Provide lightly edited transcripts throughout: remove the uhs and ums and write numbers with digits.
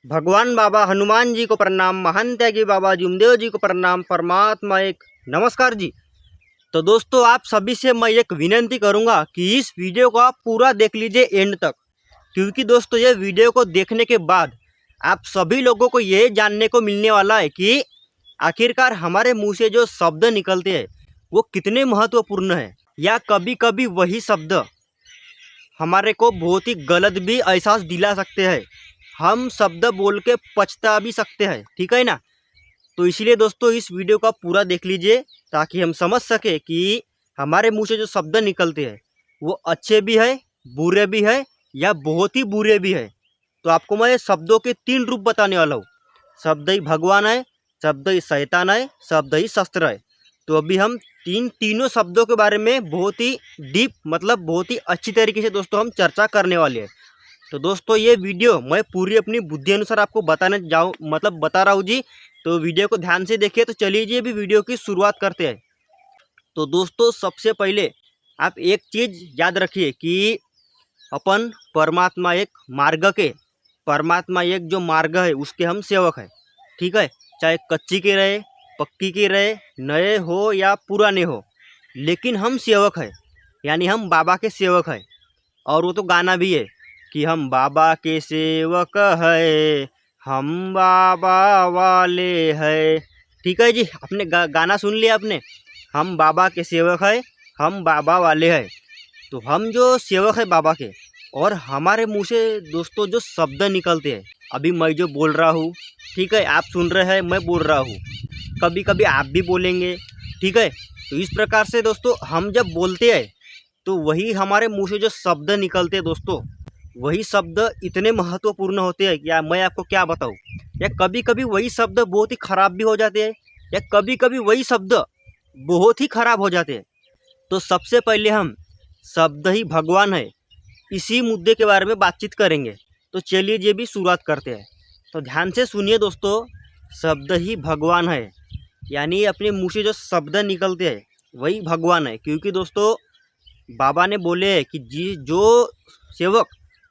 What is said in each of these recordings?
भगवान बाबा हनुमान जी को प्रणाम, महान त्यागी बाबा जुमदेव जी को प्रणाम, परमात्मा एक नमस्कार जी। तो दोस्तों, आप सभी से मैं एक विनती करूंगा कि इस वीडियो को आप पूरा देख लीजिए एंड तक, क्योंकि दोस्तों ये वीडियो को देखने के बाद आप सभी लोगों को ये जानने को मिलने वाला है कि आखिरकार हमारे मुंह से जो शब्द निकलते हैं वो कितने महत्वपूर्ण है, या कभी कभी वही शब्द हमारे को बहुत ही गलत भी एहसास दिला सकते हैं। हम शब्द बोल के पछता भी सकते हैं, ठीक है ना। तो इसलिए दोस्तों इस वीडियो को आप पूरा देख लीजिए ताकि हम समझ सके कि हमारे मुंह से जो शब्द निकलते हैं वो अच्छे भी है, बुरे भी है, या बहुत ही बुरे भी है। तो आपको मैं शब्दों के 3 रूप बताने वाला हूँ। शब्द ही भगवान है, शब्द ही शैतान है, शब्द ही शस्त्र है। तो अभी हम तीनों शब्दों के बारे में बहुत ही डीप, मतलब बहुत ही अच्छी तरीके से दोस्तों हम चर्चा करने वाले हैं। तो दोस्तों ये वीडियो मैं पूरी अपनी बुद्धि अनुसार आपको बता रहा हूँ जी। तो वीडियो को ध्यान से देखिए। तो चलिए जी अभी वीडियो की शुरुआत करते हैं। तो दोस्तों सबसे पहले आप एक चीज़ याद रखिए कि अपन परमात्मा एक जो मार्ग है उसके हम सेवक हैं, ठीक है। चाहे कच्ची के रहे, पक्की के रहे, नए हो या पुराने हो, लेकिन हम सेवक हैं, यानी हम बाबा के सेवक हैं। और वो तो गाना भी है कि हम बाबा के सेवक है, हम बाबा वाले है, ठीक है जी। आपने गाना सुन लिया आपने, हम बाबा के सेवक है, हम बाबा वाले हैं। तो हम जो सेवक है बाबा के, और हमारे मुंह से दोस्तों जो शब्द निकलते हैं, अभी मैं जो बोल रहा हूँ, ठीक है, आप सुन रहे हैं, मैं बोल रहा हूँ, कभी कभी आप भी बोलेंगे, ठीक है। तो इस प्रकार से दोस्तों हम जब बोलते हैं तो वही हमारे मुंह से जो शब्द निकलते हैं दोस्तों, वही शब्द इतने महत्वपूर्ण होते हैं या मैं आपको क्या बताऊं। या कभी कभी वही शब्द बहुत ही खराब भी हो जाते हैं, या कभी कभी वही शब्द बहुत ही खराब हो जाते हैं। तो सबसे पहले हम शब्द ही भगवान है इसी मुद्दे के बारे में बातचीत करेंगे। तो चलिए ये भी शुरुआत करते हैं। तो ध्यान से सुनिए दोस्तों, शब्द ही भगवान है, यानी अपने मुंह से जो शब्द निकलते हैं वही भगवान है। क्योंकि दोस्तों बाबा ने बोले हैं कि जो सेवक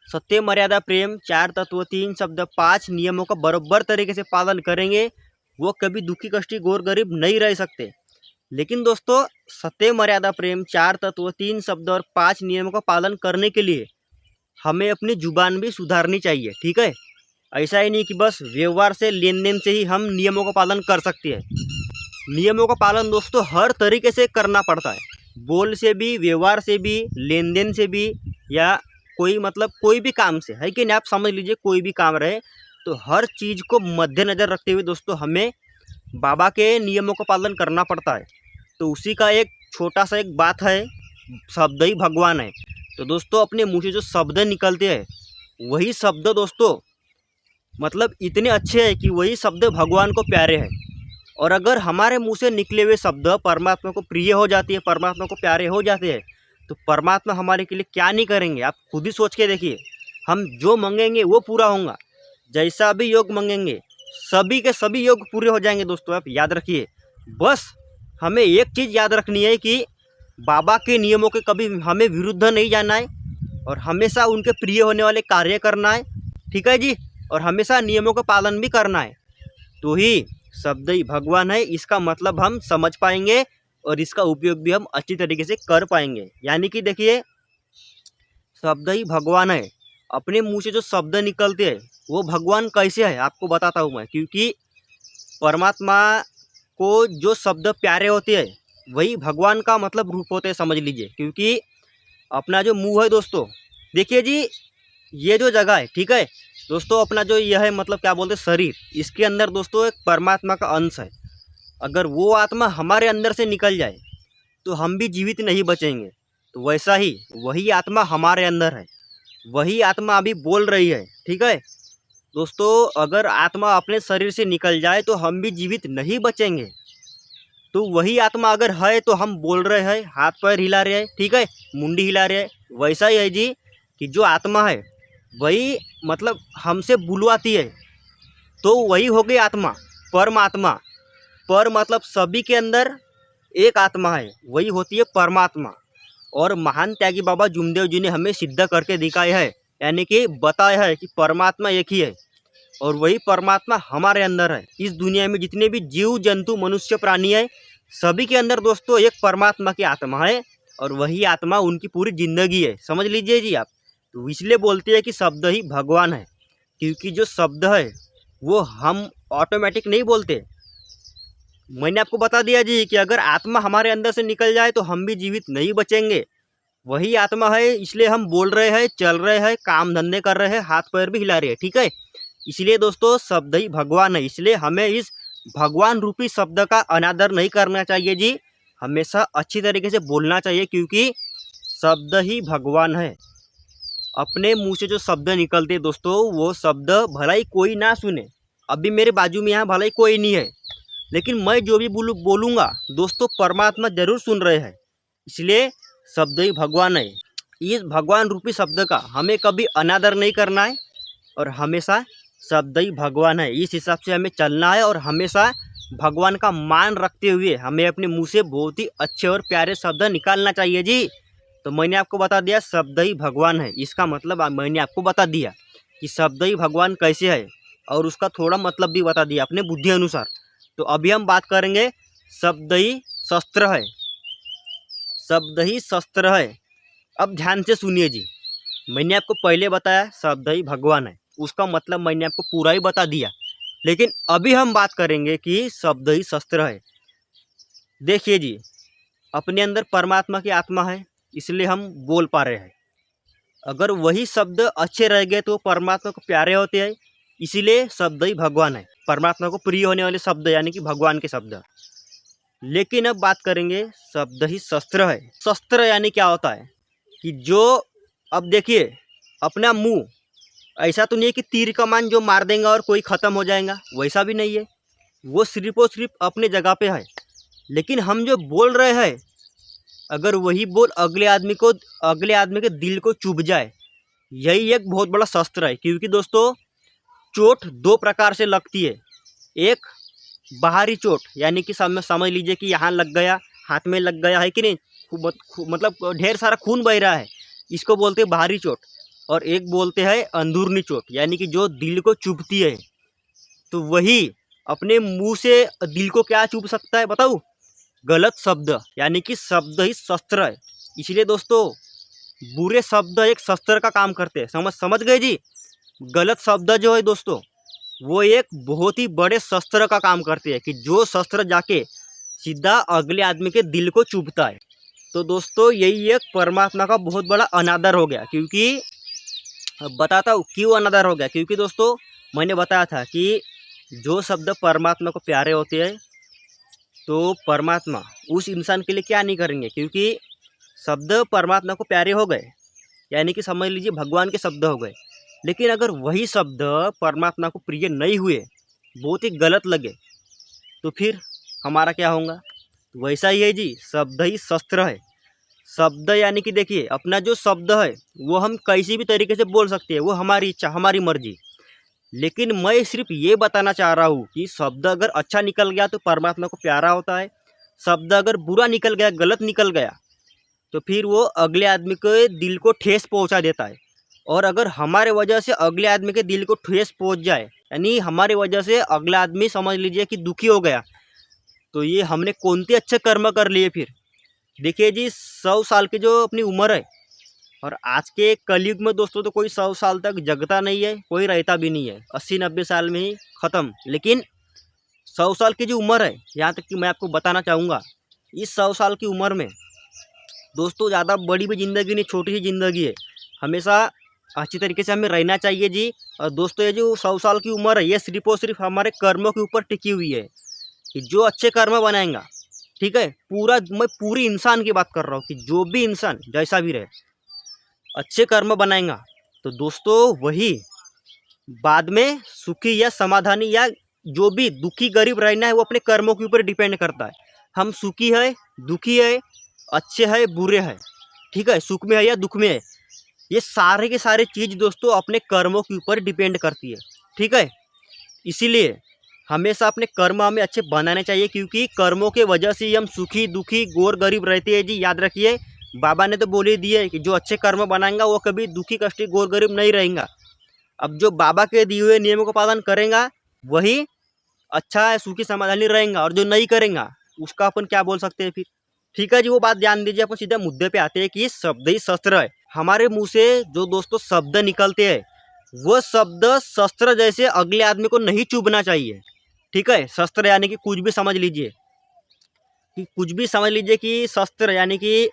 सत्य, मर्यादा, प्रेम, 4 तत्व, 3 शब्द, 5 नियमों का बराबर तरीके से पालन करेंगे वो कभी दुखी, कष्टी, गोर, गरीब नहीं रह सकते। लेकिन दोस्तों सत्य, मर्यादा, प्रेम, 4 तत्व, 3 शब्द और 5 नियमों का पालन करने के लिए हमें अपनी जुबान भी सुधारनी चाहिए, ठीक है। ऐसा ही नहीं कि बस व्यवहार से, लेन देन से ही हम नियमों का पालन कर सकते हैं। नियमों का पालन दोस्तों हर तरीके से करना पड़ता है, बोल से भी, व्यवहार से भी, लेन देन से भी, या कोई भी काम से, है कि नहीं। आप समझ लीजिए कोई भी काम रहे तो हर चीज़ को मद्देनज़र रखते हुए दोस्तों हमें बाबा के नियमों का पालन करना पड़ता है। तो उसी का एक छोटा सा एक बात है, शब्द ही भगवान है। तो दोस्तों अपने मुँह से जो शब्द निकलते हैं वही शब्द दोस्तों इतने अच्छे हैं कि वही शब्द भगवान को प्यारे हैं। और अगर हमारे मुंह से निकले हुए शब्द परमात्मा को प्रिय हो जाती है, परमात्मा को प्यारे हो जाते हैं, तो परमात्मा हमारे के लिए क्या नहीं करेंगे। आप खुद ही सोच के देखिए, हम जो मांगेंगे वो पूरा होगा। जैसा भी योग मांगेंगे सभी के सभी योग पूरे हो जाएंगे दोस्तों, आप याद रखिए। बस हमें एक चीज़ याद रखनी है कि बाबा के नियमों के कभी हमें विरुद्ध नहीं जाना है, और हमेशा उनके प्रिय होने वाले कार्य करना है, ठीक है जी। और हमेशा नियमों का पालन भी करना है। तो ही शब्द ही भगवान है इसका मतलब हम समझ पाएंगे, और इसका उपयोग भी हम अच्छी तरीके से कर पाएंगे। यानी कि देखिए, शब्द ही भगवान है, अपने मुंह से जो शब्द निकलते हैं वो भगवान कैसे है आपको बताता हूँ मैं। क्योंकि परमात्मा को जो शब्द प्यारे होते हैं वही भगवान का रूप होते हैं, समझ लीजिए। क्योंकि अपना जो मुंह है दोस्तों, देखिए जी, ये जो जगह है, ठीक है दोस्तों, अपना जो यह है क्या बोलते हैं, शरीर, इसके अंदर दोस्तों एक परमात्मा का अंश है। अगर वो आत्मा हमारे अंदर से निकल जाए तो हम भी जीवित नहीं बचेंगे। तो वैसा ही वही आत्मा हमारे अंदर है, वही आत्मा अभी बोल रही है, ठीक है दोस्तों। अगर आत्मा अपने शरीर से निकल जाए तो हम भी जीवित नहीं बचेंगे। तो वही आत्मा अगर है तो हम बोल रहे हैं, हाथ पैर हिला रहे हैं, ठीक है, मुंडी हिला रहे हैं। वैसा ही है जी कि जो आत्मा है वही हमसे बुलवाती है, तो वही हो गई आत्मा, परमात्मा। पर सभी के अंदर एक आत्मा है, वही होती है परमात्मा। और महान त्यागी बाबा जुमदेव जी ने हमें सिद्ध करके दिखाया है, यानी कि बताया है कि परमात्मा एक ही है। और वही परमात्मा हमारे अंदर है। इस दुनिया में जितने भी जीव जंतु मनुष्य प्राणी है, सभी के अंदर दोस्तों एक परमात्मा की आत्मा है और वही आत्मा उनकी पूरी जिंदगी है, समझ लीजिए जी आप। तो इसलिए बोलते हैं कि शब्द ही भगवान है, क्योंकि जो शब्द है वो हम ऑटोमेटिक नहीं बोलते। मैंने आपको बता दिया जी कि अगर आत्मा हमारे अंदर से निकल जाए तो हम भी जीवित नहीं बचेंगे। वही आत्मा है, इसलिए हम बोल रहे हैं, चल रहे हैं, काम धंधे कर रहे हैं, हाथ पैर भी हिला रहे हैं, ठीक है। इसलिए दोस्तों शब्द ही भगवान है, इसलिए हमें इस भगवान रूपी शब्द का अनादर नहीं करना चाहिए जी। हमेशा अच्छी तरीके से बोलना चाहिए, क्योंकि शब्द ही भगवान है। अपने मुंह से जो शब्द निकलते दोस्तों, वो शब्द भला ही कोई ना सुने। अभी मेरे बाजू में यहाँ भला ही कोई नहीं है, लेकिन मैं जो भी बोलूँगा दोस्तों, परमात्मा जरूर सुन रहे हैं। इसलिए शब्द ही भगवान है। इस भगवान रूपी शब्द का हमें कभी अनादर नहीं करना है और हमेशा शब्द ही भगवान है, इस हिसाब से हमें चलना है। और हमेशा भगवान का मान रखते हुए हमें अपने मुंह से बहुत ही अच्छे और प्यारे शब्द निकालना चाहिए जी। तो मैंने आपको बता दिया शब्द ही भगवान है, इसका मतलब मैंने आपको बता दिया कि शब्द ही भगवान कैसे है, और उसका थोड़ा मतलब भी बता दिया अपने बुद्धि अनुसार। तो अभी हम बात करेंगे शब्द ही शस्त्र है। शब्द ही शस्त्र है। अब ध्यान से सुनिए जी, मैंने आपको पहले बताया शब्द ही भगवान है, उसका मतलब मैंने आपको पूरा ही बता दिया। लेकिन अभी हम बात करेंगे कि शब्द ही शस्त्र है। देखिए जी, अपने अंदर परमात्मा की आत्मा है, इसलिए हम बोल पा रहे हैं। अगर वही शब्द अच्छे रह गए तो परमात्मा को प्यारे होते हैं, इसीलिए शब्द ही भगवान है, परमात्मा को प्रिय होने वाले शब्द यानी कि भगवान के शब्द। लेकिन अब बात करेंगे शब्द ही शस्त्र है। शस्त्र यानी क्या होता है कि जो, अब देखिए अपना मुंह ऐसा तो नहीं है कि तीर कमान जो मार देंगे और कोई ख़त्म हो जाएगा, वैसा भी नहीं है। वो सिर्फ और सिर्फ अपने जगह पे है। लेकिन हम जो बोल रहे हैं, अगर वही बोल अगले आदमी के दिल को चुभ जाए, यही एक बहुत बड़ा शस्त्र है। क्योंकि दोस्तों चोट दो प्रकार से लगती है। एक बाहरी चोट, यानी कि समझ लीजिए कि यहाँ लग गया, हाथ में लग गया है कि नहीं, मतलब ढेर सारा खून बह रहा है, इसको बोलते हैं बाहरी चोट। और एक बोलते हैं अंदरूनी चोट, यानी कि जो दिल को चुभती है। तो वही अपने मुंह से दिल को क्या चुभ सकता है बताऊँ? गलत शब्द, यानी कि शब्द ही शस्त्र है। इसलिए दोस्तों बुरे शब्द एक शस्त्र का काम करते हैं, समझ गए जी। गलत शब्द जो है दोस्तों, वो एक बहुत ही बड़े शस्त्र का काम करते हैं, कि जो शस्त्र जाके सीधा अगले आदमी के दिल को चुभता है। तो दोस्तों यही एक परमात्मा का बहुत बड़ा अनादर हो गया। क्योंकि बताता हूँ क्यों अनादर हो गया। क्योंकि दोस्तों मैंने बताया था कि जो शब्द परमात्मा को प्यारे होते हैं, तो परमात्मा उस इंसान के लिए क्या नहीं करेंगे। क्योंकि शब्द परमात्मा को प्यारे हो गए, यानी कि समझ लीजिए भगवान के शब्द हो गए। लेकिन अगर वही शब्द परमात्मा को प्रिय नहीं हुए, बहुत ही गलत लगे, तो फिर हमारा क्या होगा? वैसा ही है जी, शब्द ही शस्त्र है। शब्द यानी कि देखिए अपना जो शब्द है वो हम किसी भी तरीके से बोल सकते हैं, वो हमारी इच्छा, हमारी मर्जी। लेकिन मैं सिर्फ ये बताना चाह रहा हूँ कि शब्द अगर अच्छा निकल गया तो परमात्मा को प्यारा होता है। शब्द अगर बुरा निकल गया, गलत निकल गया, तो फिर वो अगले आदमी के दिल को ठेस पहुँचा देता है। और अगर हमारे वजह से अगले आदमी के दिल को ठेस पहुँच जाए, यानी हमारे वजह से अगला आदमी समझ लीजिए कि दुखी हो गया, तो ये हमने कौन से अच्छे कर्म कर लिए फिर। देखिए जी 100 साल की जो अपनी उम्र है, और आज के कलयुग में दोस्तों तो कोई 100 साल तक जगता नहीं है, कोई रहता भी नहीं है, 80-90 साल में ही ख़त्म। लेकिन 100 साल की जो उम्र है, यहाँ तक कि मैं आपको बताना चाहूँगा, इस 100 साल की उम्र में दोस्तों ज़्यादा बड़ी भी ज़िंदगी नहीं, छोटी ही ज़िंदगी है। हमेशा अच्छी तरीके से हमें रहना चाहिए जी। और दोस्तों ये जो 100 साल की उम्र है, ये सिर्फ और सिर्फ हमारे कर्मों के ऊपर टिकी हुई है, कि जो अच्छे कर्म बनाएगा, ठीक है। मैं पूरी इंसान की बात कर रहा हूँ, कि जो भी इंसान जैसा भी रहे, अच्छे कर्म बनाएगा, तो दोस्तों वही बाद में सुखी या समाधानी या जो भी दुखी गरीब रहना है, वो अपने कर्मों के ऊपर डिपेंड करता है। हम सुखी है, दुखी है, अच्छे है, बुरे है, ठीक है, सुख में है या दुख में है, ये सारे के सारे चीज़ दोस्तों अपने कर्मों के ऊपर डिपेंड करती है, ठीक है। इसीलिए हमेशा अपने कर्म हमें अच्छे बनाने चाहिए, क्योंकि कर्मों के वजह से ही हम सुखी दुखी गोर गरीब रहते हैं जी। याद रखिए, बाबा ने तो बोल ही दिया है कि जो अच्छे कर्म बनाएगा वो कभी दुखी कष्टी गोर गरीब नहीं रहेगा। अब जो बाबा के दिए हुए नियमों का पालन करेगा वही अच्छा है, सुखी समाधानी रहेगा, और जो नहीं करेगा उसका अपन क्या बोल सकते हैं फिर। ठीक है जी, वो बात ध्यान दीजिए। अपन सीधे मुद्दे पे आते हैं कि शब्द ही शस्त्र है। हमारे मुंह से जो दोस्तों शब्द निकलते हैं वो शब्द शस्त्र जैसे अगले आदमी को नहीं चुभना चाहिए। ठीक है, शस्त्र यानी कि कुछ भी समझ लीजिए कि शस्त्र यानी कि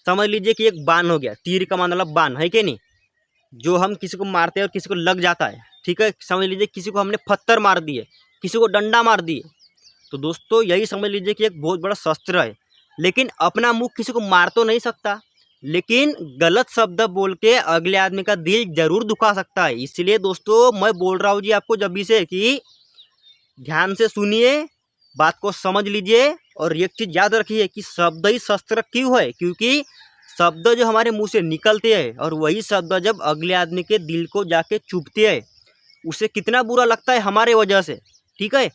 समझ लीजिए कि एक बाण हो गया, तीर कमान वाला बाण है कि नहीं, जो हम किसी को मारते हैं और किसी को लग जाता है। ठीक है, समझ लीजिए किसी को हमने पत्थर मार दिए, किसी को डंडा मार दिए, तो दोस्तों यही समझ लीजिए कि एक बहुत बड़ा शस्त्र है। लेकिन अपना मुंह किसी को मार तो नहीं सकता, लेकिन गलत शब्द बोल के अगले आदमी का दिल जरूर दुखा सकता है। इसलिए दोस्तों मैं बोल रहा हूँ जी आपको जब भी से कि ध्यान से सुनिए, बात को समझ लीजिए, और एक चीज़ याद रखिए कि शब्द ही शस्त्र क्यों है, क्योंकि शब्द जो हमारे मुंह से निकलते हैं और वही शब्द जब अगले आदमी के दिल को जाके चुभते हैं, उसे कितना बुरा लगता है हमारे वजह से। ठीक है,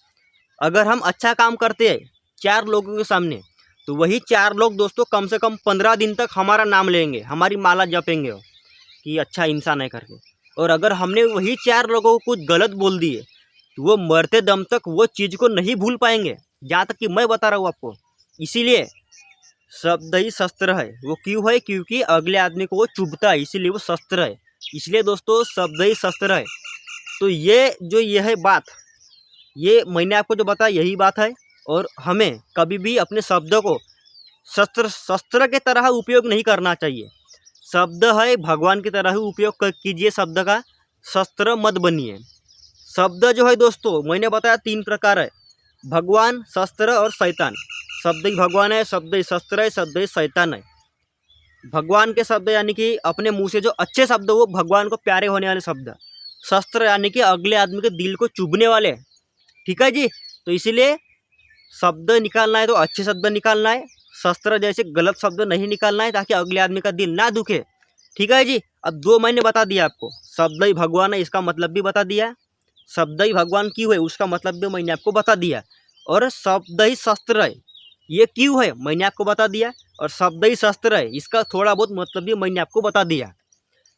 अगर हम अच्छा काम करते हैं 4 लोगों के सामने, तो वही 4 लोग दोस्तों कम से कम 15 दिन तक हमारा नाम लेंगे, हमारी माला जपेंगे कि अच्छा इंसान है करके। और अगर हमने वही 4 लोगों को कुछ गलत बोल दिए तो वो मरते दम तक वो चीज़ को नहीं भूल पाएंगे, जहाँ तक कि मैं बता रहा हूँ आपको। इसीलिए शब्द ही शस्त्र है। वो क्यों है, क्योंकि अगले आदमी को वो चुभता है, इसीलिए वो शस्त्र है। इसलिए दोस्तों शब्द ही शस्त्र है। तो ये है बात, ये मैंने आपको जो बताया यही बात है। और हमें कभी भी अपने शब्दों को शस्त्र के तरह उपयोग नहीं करना चाहिए। शब्द है भगवान की तरह ही उपयोग कीजिए शब्द का, शस्त्र मत बनिए। शब्द जो है दोस्तों मैंने बताया 3 प्रकार है, भगवान, शस्त्र और शैतान। शब्द ही भगवान है, शब्द ही शस्त्र है, शब्द ही शैतान है। भगवान के शब्द यानी कि अपने मुंह से जो अच्छे शब्द वो भगवान को प्यारे होने वाले शब्द। शस्त्र यानी कि अगले आदमी के दिल को चुभने वाले। ठीक है जी, तो इसीलिए शब्द निकालना है तो अच्छे शब्द निकालना है, शस्त्र जैसे गलत शब्द नहीं निकालना है, ताकि अगले आदमी का दिल ना दुखे। ठीक है जी, अब 2 मैंने बता दिया आपको। शब्द ही भगवान है इसका मतलब भी बता दिया, शब्द ही भगवान क्यों है उसका मतलब भी मैंने आपको बता दिया, और शब्द ही शस्त्र है ये क्यों है मैंने आपको बता दिया, और शब्द ही शस्त्र है इसका थोड़ा बहुत मतलब भी मैंने आपको बता दिया।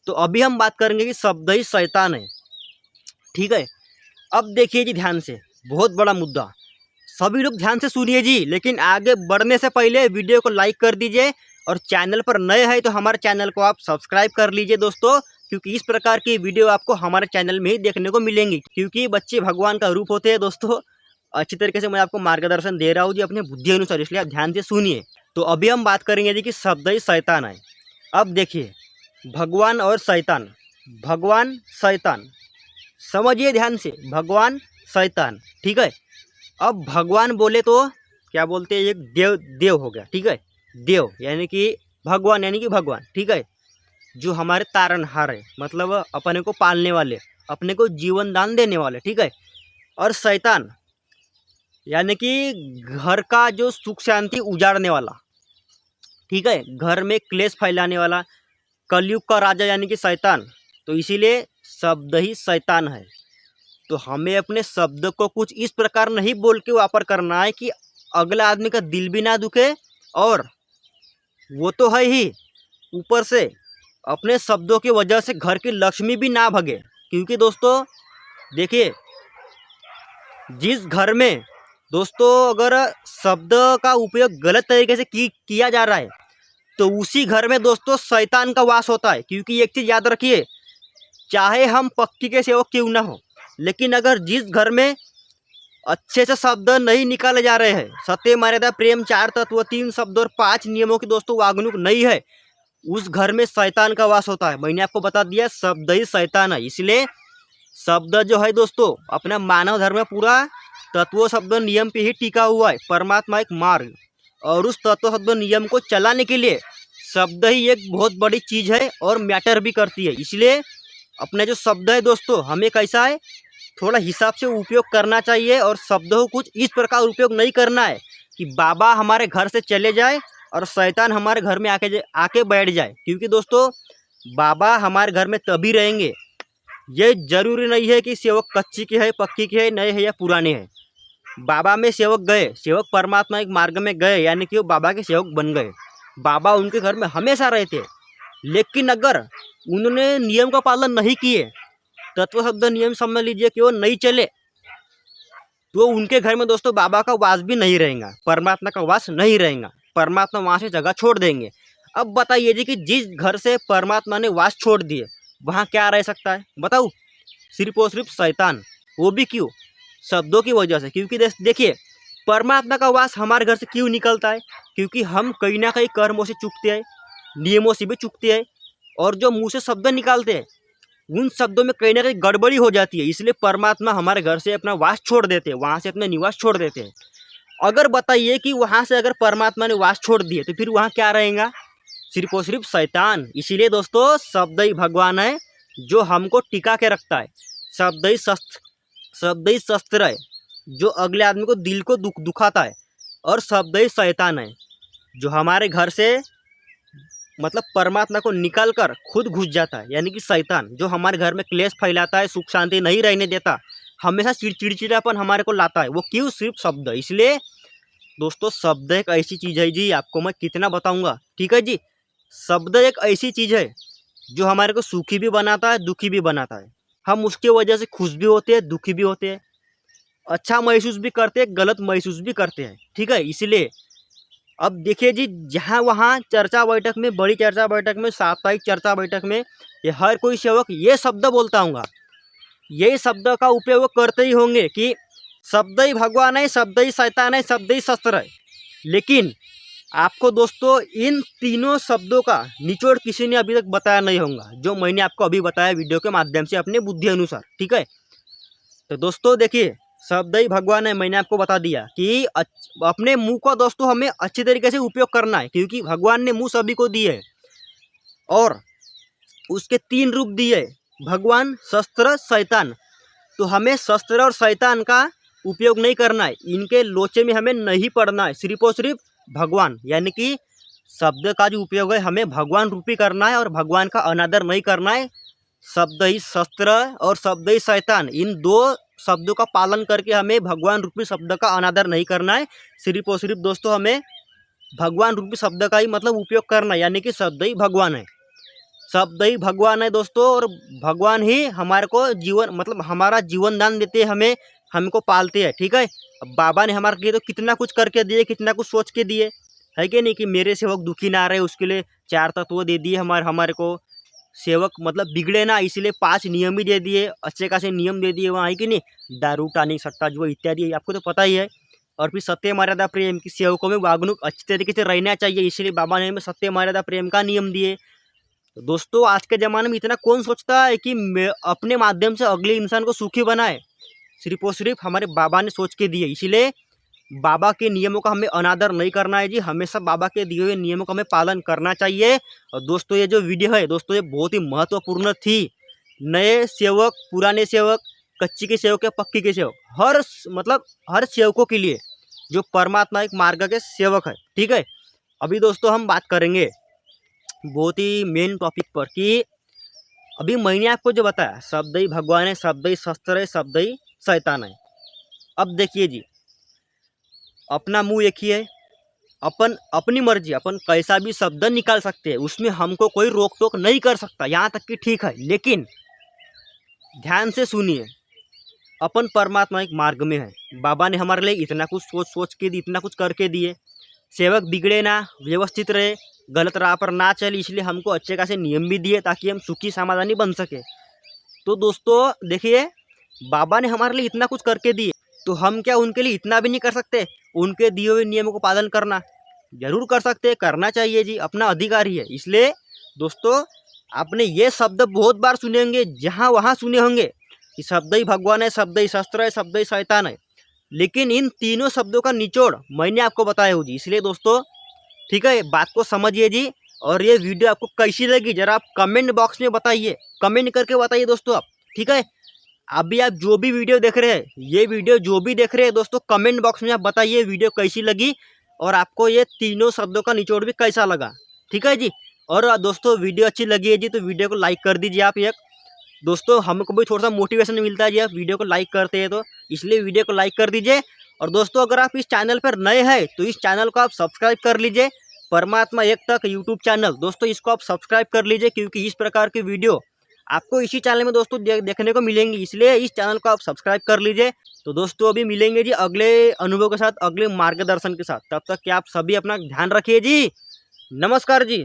तो अभी हम बात करेंगे कि शब्द ही शैतान है। ठीक है, अब देखिए जी ध्यान से, बहुत बड़ा मुद्दा, सभी लोग ध्यान से सुनिए जी। लेकिन आगे बढ़ने से पहले वीडियो को लाइक कर दीजिए, और चैनल पर नए हैं तो हमारे चैनल को आप सब्सक्राइब कर लीजिए दोस्तों, क्योंकि इस प्रकार की वीडियो आपको हमारे चैनल में ही देखने को मिलेंगी। क्योंकि बच्चे भगवान का रूप होते हैं दोस्तों। अच्छी तरीके से मैं आपको मार्गदर्शन दे रहा हूँ जी अपने बुद्धि अनुसार, इसलिए आप ध्यान से सुनिए। तो अभी हम बात करेंगे जी कि शब्द ही शैतान है। अब देखिए, भगवान और शैतान, भगवान शैतान, समझिए ध्यान से, भगवान शैतान। ठीक है, अब भगवान बोले तो क्या बोलते हैं, एक देव हो गया। ठीक है, देव यानी कि भगवान यानी कि भगवान। ठीक है, जो हमारे तारनहार है, मतलब अपने को पालने वाले, अपने को जीवन दान देने वाले। ठीक है, और शैतान यानी कि घर का जो सुख शांति उजाड़ने वाला। ठीक है, घर में क्लेश फैलाने वाला, कलयुग का राजा यानी कि शैतान। तो इसीलिए शब्द ही शैतान है। तो हमें अपने शब्द को कुछ इस प्रकार नहीं बोल के वापर करना है कि अगला आदमी का दिल भी ना दुखे, और वो तो है ही, ऊपर से अपने शब्दों की वजह से घर की लक्ष्मी भी ना भगे। क्योंकि दोस्तों देखिए, जिस घर में दोस्तों अगर शब्द का उपयोग गलत तरीके से किया जा रहा है, तो उसी घर में दोस्तों शैतान का वास होता है। क्योंकि एक चीज़ याद रखिए, चाहे हम पक्की के सेवक क्यों ना हो, लेकिन अगर जिस घर में अच्छे से शब्द नहीं निकाले जा रहे हैं, सत्य, मर्यादा, प्रेम, 4 तत्व, 3 शब्द और 5 नियमों की दोस्तों वागणुक नहीं है, उस घर में शैतान का वास होता है। मैंने आपको बता दिया, शब्द ही शैतान है। इसलिए शब्द जो है दोस्तों अपना मानव धर्म में पूरा तत्व शब्द नियम पे ही टिका हुआ है। परमात्मा एक मार्ग, और उस तत्व शब्द नियम को चलाने के लिए शब्द ही एक बहुत बड़ी चीज़ है और मैटर भी करती है। इसलिए अपने जो शब्द है दोस्तों, हमें कैसा है, थोड़ा हिसाब से उपयोग करना चाहिए, और शब्दों को कुछ इस प्रकार उपयोग नहीं करना है कि बाबा हमारे घर से चले जाए और शैतान हमारे घर में आके बैठ जाए। क्योंकि दोस्तों बाबा हमारे घर में तभी रहेंगे, ये जरूरी नहीं है कि सेवक कच्ची के है, पक्की के है, नए है या पुराने हैं। बाबा में सेवक गए, सेवक परमात्मा एक मार्ग में गए, यानी कि वो बाबा के सेवक बन गए। बाबा उनके घर में हमेशा रहते। लेकिन अगर उन्होंने नियम का पालन नहीं किए, तत्व शब्द नियम समझ लीजिए कि वो नहीं चले तो उनके घर में दोस्तों बाबा का वास भी नहीं रहेगा, परमात्मा का वास नहीं रहेगा, परमात्मा वहाँ से जगह छोड़ देंगे। अब बताइए जी कि जिस घर से परमात्मा ने वास छोड़ दिए वहाँ क्या रह सकता है बताओ? सिर्फ और सिर्फ शैतान। वो भी क्यों? शब्दों की वजह से। क्योंकि देखिए परमात्मा का वास हमारे घर से क्यों निकलता है? क्योंकि हम कहीं ना कहीं कर्मों से चूकते हैं, नियमों से भी चूकते हैं, और जो मुँह से शब्द निकालते हैं उन शब्दों में कहीं ना कहीं गड़बड़ी हो जाती है, इसलिए परमात्मा हमारे घर से अपना वास छोड़ देते हैं, वहाँ से अपना निवास छोड़ देते हैं। अगर बताइए कि वहाँ से अगर परमात्मा ने वास छोड़ दिए तो फिर वहाँ क्या रहेगा? सिर्फ और सिर्फ शैतान। इसीलिए दोस्तों शब्द ही भगवान है जो हमको टिका के रखता है। शब्द ही शस्त्र है जो अगले आदमी को दिल को दुखाता है, और शब्द ही शैतान है जो हमारे घर से मतलब परमात्मा को निकल कर खुद घुस जाता है, यानी कि शैतान जो हमारे घर में क्लेश फैलाता है, सुख शांति नहीं रहने देता, हमेशा चिड़चिड़ापन हमारे को लाता है। वो क्यों? सिर्फ शब्द। इसलिए दोस्तों शब्द एक ऐसी चीज़ है जी, आपको मैं कितना बताऊंगा, ठीक है जी। शब्द एक ऐसी चीज़ है जो हमारे को सुखी भी बनाता है, दुखी भी बनाता है। हम उसके वजह से खुश भी होते हैं, दुखी भी होते हैं, अच्छा महसूस भी करते हैं, गलत महसूस भी करते हैं, ठीक है। इसलिए अब देखिए जी, जहाँ वहाँ चर्चा बैठक में, बड़ी चर्चा बैठक में, साप्ताहिक चर्चा बैठक में ये हर कोई सेवक ये शब्द बोलता होगा, यही शब्द का उपयोग करते ही होंगे कि शब्द ही भगवान है, शब्द ही शैतान है, शब्द ही शस्त्र है। लेकिन आपको दोस्तों इन तीनों शब्दों का निचोड़ किसी ने अभी तक बताया नहीं होगा, जो मैंने आपको अभी बताया वीडियो के माध्यम से अपने बुद्धि अनुसार, ठीक है। तो दोस्तों देखिए शब्द ही भगवान है, मैंने आपको बता दिया कि अपने मुंह को दोस्तों हमें अच्छी तरीके से उपयोग करना है, क्योंकि भगवान ने मुंह सभी को दिए और उसके 3 रूप दिए, भगवान, शस्त्र, शैतान। तो हमें शस्त्र और शैतान का उपयोग नहीं करना है, इनके लोचे में हमें नहीं पड़ना है, सिर्फ और सिर्फ भगवान, यानी कि शब्द का जो उपयोग है हमें भगवान रूपी करना है और भगवान का अनादर नहीं करना है। शब्द ही शस्त्र और शब्द ही शैतान, इन 2 शब्दों का पालन करके हमें भगवान रूपी शब्द का अनादर नहीं करना है। सिर्फ और सिर्फ दोस्तों हमें भगवान रूपी शब्द का ही मतलब उपयोग करना है, यानी कि शब्द ही भगवान है, शब्द ही भगवान है दोस्तों। और भगवान ही हमारे को जीवन मतलब हमारा जीवन दान देते हैं, हमें हमको पालते हैं, ठीक है। अब बाबा ने हमारे लिए तो कितना कुछ करके दिए, कितना कुछ सोच के दिए, है कि नहीं, कि मेरे सेवक दुखी ना रहे उसके लिए 4 तत्व दे दिए हमारे को, सेवक मतलब बिगड़े ना इसलिए 5 नियम भी दे दिए, अच्छे खासे नियम दे दिए वहाँ, है कि नहीं, दारू टानी सट्टा जुआ इत्यादि, आपको तो पता ही है। और फिर सत्य मर्यादा प्रेम की, सेवकों में वागणुक अच्छी तरीके से रहना चाहिए, इसलिए बाबा ने हमें सत्य मर्यादा प्रेम का नियम दिए। तो दोस्तों आज के ज़माने में इतना कौन सोचता है कि अपने माध्यम से अगले इंसान को सुखी बनाए? सिर्फ और सिर्फ हमारे बाबा ने सोच के दिए, इसलिए बाबा के नियमों का हमें अनादर नहीं करना है जी, हमेशा बाबा के दिए हुए नियमों का हमें पालन करना चाहिए। और दोस्तों ये जो वीडियो है दोस्तों ये बहुत ही महत्वपूर्ण थी, नए सेवक, पुराने सेवक, कच्ची के सेवक या पक्की के सेवक, हर सेवकों के लिए जो परमात्मा एक मार्ग के सेवक है, ठीक है। अभी दोस्तों हम बात करेंगे बहुत ही मेन टॉपिक पर कि अभी मैंने आपको जो बताया शब्द ही भगवान है, शब्द ही शस्त्र है, शब्द ही शैतान है। अब देखिए जी, अपना मुंह एक ही है, अपन अपनी मर्जी, अपन कैसा भी शब्द निकाल सकते हैं, उसमें हमको कोई रोक टोक नहीं कर सकता, यहाँ तक कि ठीक है। लेकिन ध्यान से सुनिए, अपन परमात्मा एक मार्ग में है, बाबा ने हमारे लिए इतना कुछ सोच के दिए, इतना कुछ करके दिए, सेवक बिगड़े ना, व्यवस्थित रहे, गलत राह पर ना चले, इसलिए हमको अच्छे खासे नियम भी दिए ताकि हम सुखी समाधानी बन सके। तो दोस्तों देखिए बाबा ने हमारे लिए इतना कुछ करके दिए, तो हम क्या उनके लिए इतना भी नहीं कर सकते? उनके दिए हुए नियमों को पालन करना जरूर कर सकते हैं, करना चाहिए जी, अपना अधिकार ही है। इसलिए दोस्तों आपने ये शब्द बहुत बार सुने होंगे, जहाँ वहाँ सुने होंगे कि शब्द ही भगवान है, शब्द ही शस्त्र है, शब्द ही शैतान है, लेकिन इन तीनों शब्दों का निचोड़ मैंने आपको बताया हूँ जी। इसलिए दोस्तों ठीक है, बात को समझिए जी। और ये वीडियो आपको कैसी लगी जरा आप कमेंट बॉक्स में बताइए, कमेंट करके बताइए दोस्तों आप, ठीक है। अभी आप जो भी वीडियो देख रहे हैं, ये वीडियो जो भी देख रहे हैं दोस्तों, कमेंट बॉक्स में आप बताइए वीडियो कैसी लगी और आपको ये तीनों शब्दों का निचोड़ भी कैसा लगा, ठीक है जी। और दोस्तों वीडियो अच्छी लगी है जी तो वीडियो को लाइक कर दीजिए आप। एक दोस्तों हमको भी थोड़ा सा मोटिवेशन मिलता है जी आप वीडियो को लाइक करते हैं, तो इसलिए वीडियो को लाइक कर दीजिए। और दोस्तों अगर आप इस चैनल पर नए हैं तो इस चैनल को आप सब्सक्राइब कर लीजिए, परमात्मा एक तक यूट्यूब चैनल, दोस्तों इसको आप सब्सक्राइब कर लीजिए, क्योंकि इस प्रकार की वीडियो आपको इसी चैनल में दोस्तों देखने को मिलेंगी, इसलिए इस चैनल को आप सब्सक्राइब कर लीजिए। तो दोस्तों अभी मिलेंगे जी अगले अनुभव के साथ, अगले मार्गदर्शन के साथ। तब तक कि आप सभी अपना ध्यान रखिए जी। नमस्कार जी।